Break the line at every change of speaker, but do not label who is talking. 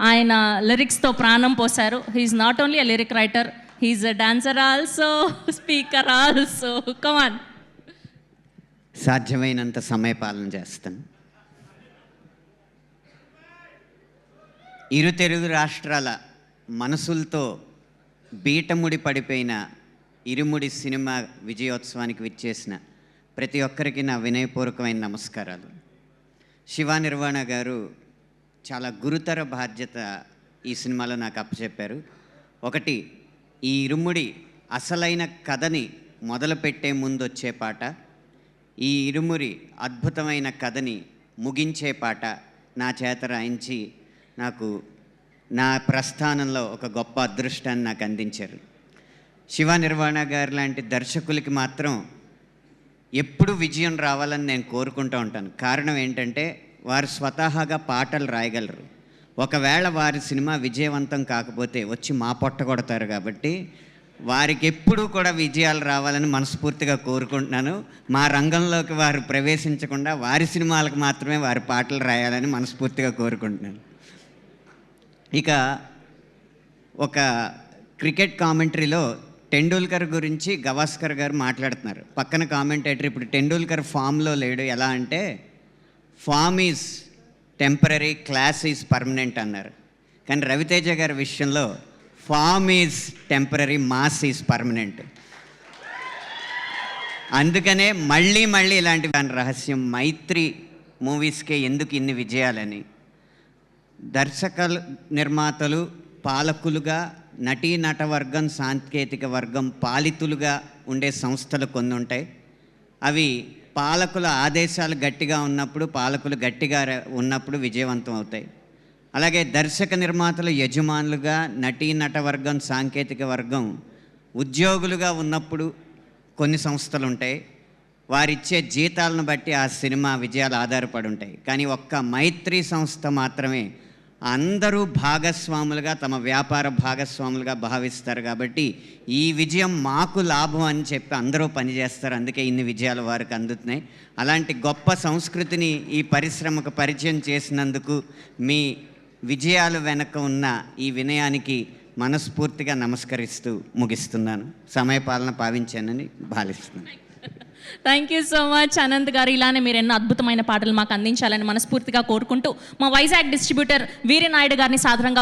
ఆయన లిరిక్స్తో ప్రాణం పోశారు. He's not only a lyric writer, he's a dancer also, speaker also. Come on.
సాధ్యమైనంత సమయపాలన చేస్తాను. ఇరు తెలుగు రాష్ట్రాల మనసులతో బీటముడి పడిపోయిన ఇరుముడి సినిమా విజయోత్సవానికి విచ్చేసిన ప్రతి ఒక్కరికి నా వినయపూర్వకమైన నమస్కారాలు. శివ నిర్వాణ గారు చాలా గురుతర బాధ్యత ఈ సినిమాలో నాకు అప్పచెప్పారు. ఒకటి, ఈ ఇరుముడి అసలైన కథని మొదలుపెట్టే ముందు వచ్చే పాట, ఈ ఇరుముడి అద్భుతమైన కథని ముగించే పాట నా చేత రాయించి నాకు నా ప్రస్థానంలో ఒక గొప్ప అదృష్టాన్ని నాకు అందించారు. శివ నిర్వాణ గారు లాంటి దర్శకులకి మాత్రం ఎప్పుడు విజయం రావాలని నేను కోరుకుంటూ ఉంటాను. కారణం ఏంటంటే వారు స్వతహాగా పాటలు రాయగలరు. ఒకవేళ వారి సినిమా విజయవంతం కాకపోతే వచ్చి మా పొట్ట కొడతారు. కాబట్టి వారికి ఎప్పుడూ కూడా విజయాలు రావాలని మనస్ఫూర్తిగా కోరుకుంటున్నాను. మా రంగంలోకి వారు ప్రవేశించకుండా వారి సినిమాలకు మాత్రమే వారి పాటలు రాయాలని మనస్ఫూర్తిగా కోరుకుంటున్నాను. ఇక ఒక క్రికెట్ కామెంటరీలో టెండూల్కర్ గురించి గవాస్కర్ గారు మాట్లాడుతున్నారు. పక్కన కామెంటేటర్ ఇప్పుడు టెండూల్కర్ ఫామ్లో లేడు, ఎలా అంటే form is temporary, class is permanent అన్నారు. కానీ రవితేజ గారి విషయంలో form is temporary, mass is permanent. అందుకనే మళ్ళీ మళ్ళీ ఇలాంటి రహస్యం మైత్రి మూవీస్కే ఎందుకు ఇన్ని విజయాలని. దర్శకులు, నిర్మాతలు, పాలకులుగా, నటీ నటవర్గం, సాంకేతిక వర్గం, పాలితులుగా ఉండే సంస్థలు కొన్ని ఉంటాయి. అవి పాలకుల ఆదేశాలు గట్టిగా ఉన్నప్పుడు, పాలకులు గట్టిగా ఉన్నప్పుడు విజయవంతం అవుతాయి. అలాగే దర్శక నిర్మాతలు యజమానులుగా, నటీ నటవర్గం, సాంకేతిక వర్గం ఉద్యోగులుగా ఉన్నప్పుడు కొన్ని సంస్థలు ఉంటాయి. వారిచ్చే జీతాలను బట్టి ఆ సినిమా విజయాలు ఆధారపడి ఉంటాయి. కానీ ఒక్క మైత్రి సంస్థ మాత్రమే అందరూ భాగస్వాములుగా, తమ వ్యాపార భాగస్వాములుగా భావిస్తారు. కాబట్టి ఈ విజయం మాకు లాభం అని చెప్పి అందరూ పనిచేస్తారు. అందుకే ఇన్ని విజయాలు వారికి అందుతున్నాయి. అలాంటి గొప్ప సంస్కృతిని ఈ పరిశ్రమకు పరిచయం చేసినందుకు మీ విజయాలు వెనక ఉన్న ఈ వినయానికి మనస్ఫూర్తిగా నమస్కరిస్తూ ముగిస్తున్నాను. సమయపాలన పావించానని భావిస్తున్నాను.
Thank you so much Anant గారు. ఇలానే మీరు ఎన్నో అద్భుతమైన పాటలు మాకు అందించాలని మనస్ఫూర్తిగా కోరుకుంటూ మా వైజాగ్ డిస్ట్రిబ్యూటర్ వీరనాయుడు గారిని సాధారణంగా